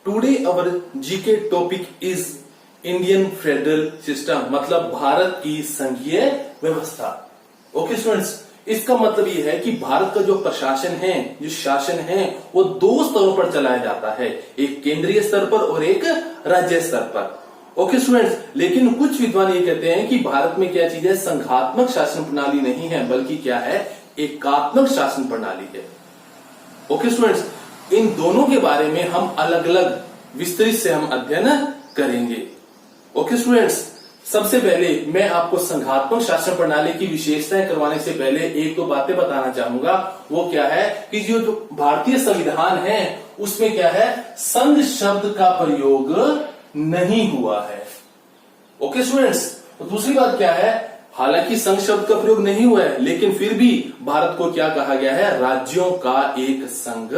Today our GK topic is Indian federal system, मतलब भारत की संघीय व्यवस्था। ओके स्टूडेंट्स, इसका मतलब ये है कि भारत का जो प्रशासन है, जो शासन है, वो दो स्तरों पर चलाया जाता है, एक केंद्रीय स्तर पर और एक राज्य स्तर पर। ओके स्टूडेंट्स, लेकिन कुछ विद्वान ये कहते हैं कि भारत में क्या चीज है, संघात्मक शासन प्रणाली नहीं है, बल्कि क्या है, एकात्मक शासन प्रणाली है। ओके स्टूडेंट्स, इन दोनों के बारे में हम अलग अलग विस्तृत से हम अध्ययन करेंगे। ओके स्टूडेंट्स, सबसे पहले मैं आपको संघात्मक शासन प्रणाली की विशेषताएं करवाने से पहले एक दो बातें बताना चाहूंगा। वो क्या है कि जो भारतीय संविधान है उसमें क्या है, संघ शब्द का प्रयोग नहीं हुआ है। ओके स्टूडेंट्स, तो दूसरी बात क्या है, हालांकि संघ शब्द का प्रयोग नहीं हुआ है, लेकिन फिर भी भारत को क्या कहा गया है, राज्यों का एक संघ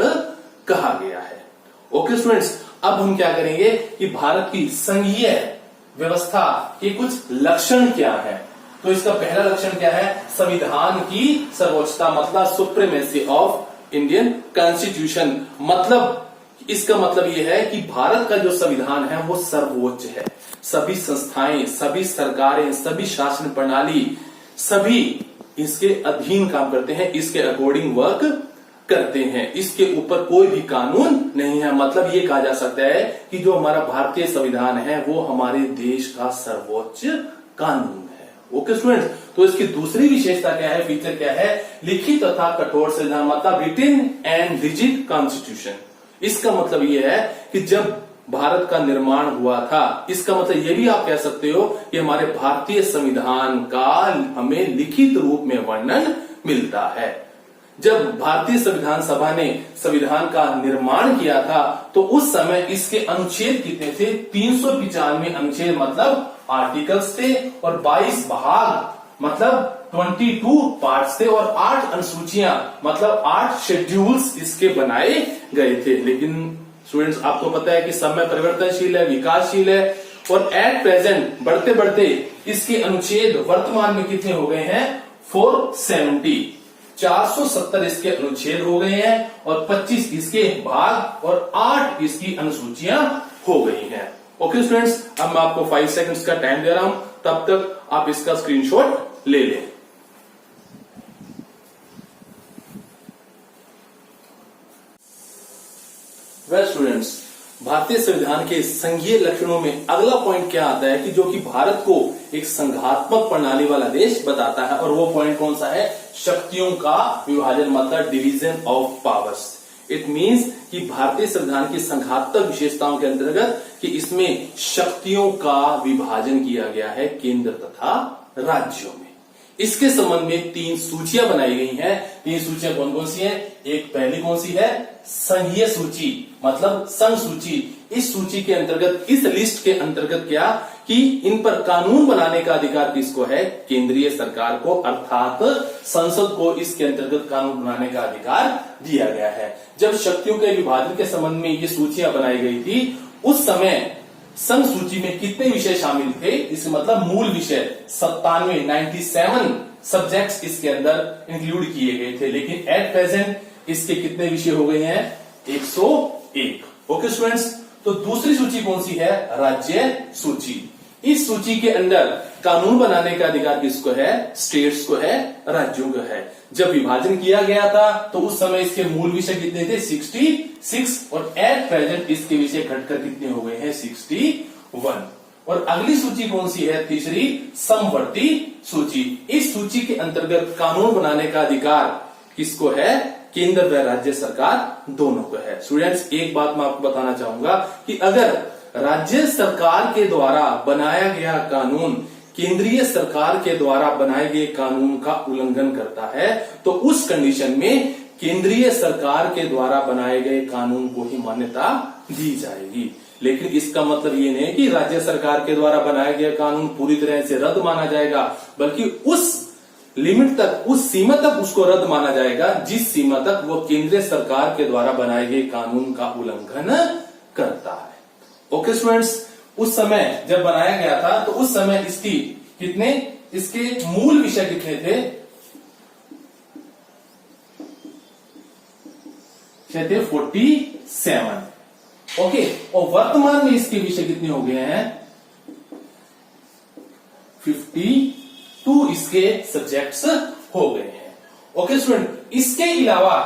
कहा गया है। ओके स्टूडेंट्स, अब हम क्या करेंगे कि भारत की संघीय व्यवस्था के कुछ लक्षण क्या है। तो इसका पहला लक्षण क्या है, संविधान की सर्वोच्चता, मतलब सुप्रीमेसी ऑफ इंडियन कॉन्स्टिट्यूशन। मतलब इसका मतलब यह है कि भारत का जो संविधान है वो सर्वोच्च है। सभी संस्थाएं, सभी सरकारें, सभी शासन प्रणाली, सभी इसके अधीन काम करते हैं, इसके अकॉर्डिंग वर्क करते हैं, इसके ऊपर कोई भी कानून नहीं है। मतलब ये कहा जा सकता है कि जो हमारा भारतीय संविधान है वो हमारे देश का सर्वोच्च कानून है। ओके स्टूडेंट्स, तो इसकी दूसरी विशेषता क्या है, फीचर क्या है, लिखित तथा कठोर संविधान, मतलब रिटन एंड रिजिड कॉन्स्टिट्यूशन। इसका मतलब ये है कि जब भारत का निर्माण हुआ था, इसका मतलब ये भी आप कह सकते हो कि हमारे भारतीय संविधान का हमें लिखित रूप में वर्णन मिलता है। जब भारतीय संविधान सभा ने संविधान का निर्माण किया था तो उस समय इसके अनुच्छेद कितने थे, 395 अनुच्छेद मतलब आर्टिकल्स थे, और 22 भाग मतलब 22 पार्ट्स थे, और 8 अनुसूचियां मतलब 8 शेड्यूल्स इसके बनाए गए थे। लेकिन स्टूडेंट्स, आपको पता है कि समय परिवर्तनशील है, विकासशील है, और एट प्रेजेंट बढ़ते बढ़ते इसके अनुच्छेद वर्तमान में कितने हो गए हैं, 470 इसके अनुच्छेद हो गए हैं, और 25 इसके भाग और 8 इसकी अनुसूचियां हो गई हैं। ओके स्टूडेंट्स, अब मैं आपको 5 सेकंड्स का टाइम दे रहा हूं, तब तक आप इसका स्क्रीनशॉट ले लें। वेल स्टूडेंट्स, भारतीय संविधान के संघीय लक्षणों में अगला पॉइंट क्या आता है कि जो कि भारत को एक संघात्मक प्रणाली वाला देश बताता है, और वो पॉइंट कौन सा है, शक्तियों का विभाजन, मतलब division of powers. It means कि भारतीय संविधान की संघात्मक विशेषताओं के अंतर्गत कि इसमें शक्तियों का विभाजन किया गया है केंद्र तथा राज्यों में। इसके संबंध में 3 सूचियां बनाई गई हैं। 3 सूचियां कौन कौन सी हैं, एक पहली कौन सी है, संघीय सूची, मतलब संघ सूची। इस सूची के अंतर्गत, इस लिस्ट के अंतर्गत क्या कि इन पर कानून बनाने का अधिकार किसको है, केंद्रीय सरकार को, अर्थात संसद को इसके अंतर्गत कानून बनाने का अधिकार दिया गया है। जब शक्तियों के विभाजन के संबंध में ये सूचियां बनाई गई थी, उस समय संघ सूची में कितने विषय शामिल थे, इसका मतलब मूल विषय 97 सब्जेक्ट्स इसके अंदर इंक्लूड किए गए थे, लेकिन एट प्रेजेंट इसके कितने विषय हो गए हैं, 101। ओके स्टूडेंट्स, तो दूसरी सूची कौन सी है, राज्य सूची। इस सूची के अंदर कानून बनाने का अधिकार किसको है, स्टेट्स को है, राज्यों को है। जब विभाजन किया गया था तो उस समय इसके मूल विषय कितने थे, 66, और एट प्रेजेंट इसके विषय घटकर कितने हो गए हैं, 61। और अगली सूची कौन सी है, तीसरी समवर्ती सूची। इस सूची के अंतर्गत कानून बनाने का अधिकार किसको है, केंद्र व राज्य सरकार दोनों को है। स्टूडेंट्स, एक बात मैं आपको बताना चाहूंगा कि अगर राज्य सरकार के द्वारा बनाया गया कानून केंद्रीय सरकार के द्वारा बनाए गए कानून का उल्लंघन करता है, तो उस कंडीशन में केंद्रीय सरकार के द्वारा बनाए गए कानून को ही मान्यता दी जाएगी। लेकिन इसका मतलब ये नहीं कि राज्य सरकार के द्वारा बनाया गया कानून पूरी तरह से रद्द माना जाएगा, बल्कि उस लिमिट तक, उस सीमा तक उसको रद्द माना जाएगा जिस सीमा तक वो केंद्रीय सरकार के द्वारा बनाए गए कानून का उल्लंघन करता है। ओके स्टूडेंट्स, उस समय जब बनाया गया था तो उस समय इसकी कितने, इसके मूल विषय कितने थे, 47। ओके, और वर्तमान में इसके विषय कितने हो गए हैं? 52 इसके सब्जेक्ट्स हो गए हैं। ओके स्टूडेंट, इसके अलावा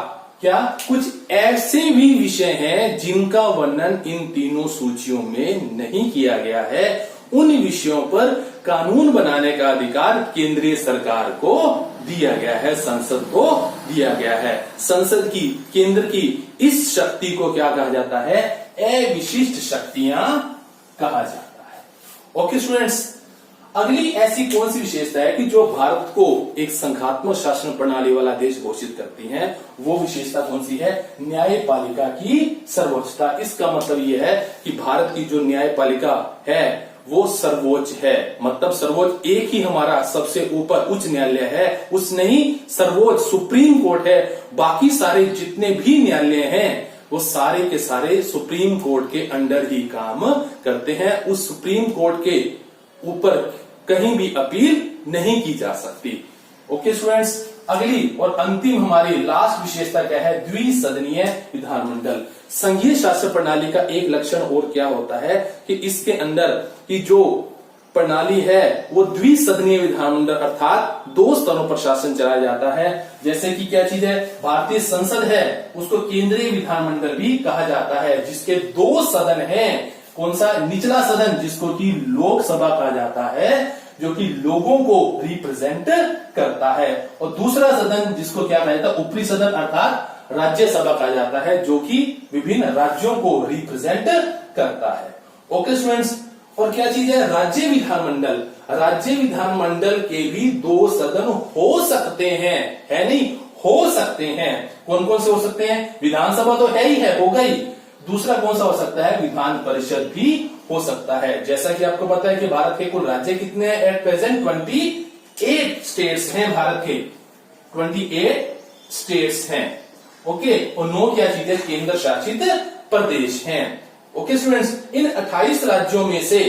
क्या कुछ ऐसे भी विषय हैं जिनका वर्णन इन तीनों सूचियों में नहीं किया गया है? उन विषयों पर कानून बनाने का अधिकार केंद्रीय सरकार को दिया गया है, संसद को दिया गया है। संसद की, केंद्र की इस शक्ति को क्या कहा जाता है? अविशिष्ट शक्तियां कहा जाता है। ओके स्टूडेंट्स, अगली ऐसी कौन सी विशेषता है कि जो भारत को एक संघात्मक शासन प्रणाली वाला देश घोषित करती है? वो विशेषता कौन सी है? न्यायपालिका की सर्वोच्चता। इसका मतलब यह है कि भारत की जो न्यायपालिका है वो सर्वोच्च है, मतलब सर्वोच्च एक ही हमारा सबसे ऊपर उच्च न्यायालय है, उस नहीं सर्वोच्च सुप्रीम कोर्ट है। बाकी सारे जितने भी न्यायालय हैं वो सारे के सारे सुप्रीम कोर्ट के अंडर ही काम करते हैं। उस सुप्रीम कोर्ट के ऊपर कहीं भी अपील नहीं की जा सकती। ओके स्टूडेंट्स, अगली और अंतिम हमारी लास्ट विशेषता क्या है? द्विसदनीय विधानमंडल। संघीय शासन प्रणाली का एक लक्षण और क्या होता है कि इसके अंदर की जो प्रणाली है वो द्विसदनीय विधानमंडल अर्थात 2 स्तरों पर शासन चलाया जाता है। जैसे कि क्या चीज है? भारतीय संसद है, उसको केंद्रीय विधानमंडल भी कहा जाता है, जिसके 2 सदन हैं। कौन सा? निचला सदन जिसको कि लोकसभा कहा जाता है, जो कि लोगों को रिप्रेजेंट करता है, और दूसरा सदन जिसको क्या कहा जाता है? ऊपरी सदन अर्थात राज्यसभा कहा जाता है, जो कि विभिन्न राज्यों को रिप्रेजेंट करता है। ओके स्टूडेंट्स, और क्या चीज है? राज्य विधानमंडल। राज्य विधानमंडल के भी 2 सदन हो सकते हैं, है नहीं? हो सकते हैं। कौन कौन से हो सकते हैं? विधानसभा तो है ही है, हो गई। दूसरा कौन सा हो सकता है? विधान परिषद भी हो सकता है। जैसा कि आपको पता है कि भारत के कुल राज्य कितने हैं? एट प्रेजेंट 28 स्टेट्स हैं भारत के, 28 स्टेट्स हैं। ओके, और 9 क्या चीज है? केंद्र शासित प्रदेश हैं। ओके स्टूडेंट्स, इन 28 राज्यों में से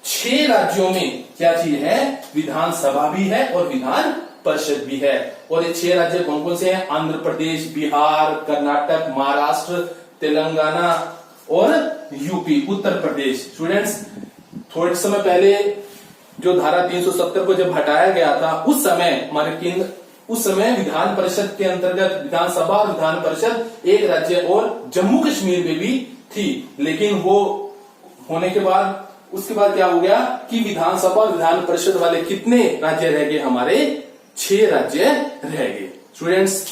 6 राज्यों में क्या चीज है? विधानसभा भी है और विधान परिषद भी है। और ये 6 राज्य कौन कौन से हैं? आंध्र प्रदेश, बिहार, कर्नाटक, महाराष्ट्र, तेलंगाना और यूपी, उत्तर प्रदेश। स्टूडेंट्स, थोड़े समय पहले जो धारा 370 को जब हटाया गया था, उस समय हमारे केंद्र, उस समय विधान परिषद के अंतर्गत विधानसभा और विधान परिषद एक राज्य और जम्मू कश्मीर में भी थी, लेकिन वो होने के बाद उसके बाद क्या हो गया कि विधानसभा और विधान परिषद वाले कितने राज्य रह गए? हमारे 6 राज्य रह गए। स्टूडेंट्स,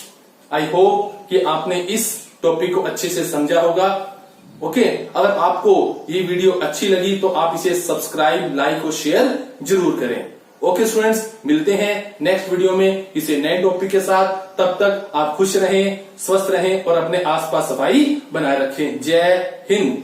आई होप कि आपने इस टॉपिक को अच्छे से समझा होगा। ओके, अगर आपको ये वीडियो अच्छी लगी तो आप इसे सब्सक्राइब, लाइक और शेयर जरूर करें। ओके स्टूडेंट्स, मिलते हैं नेक्स्ट वीडियो में किसी नए टॉपिक के साथ। तब तक आप खुश रहें, स्वस्थ रहें और अपने आसपास सफाई बनाए रखें। जय हिंद।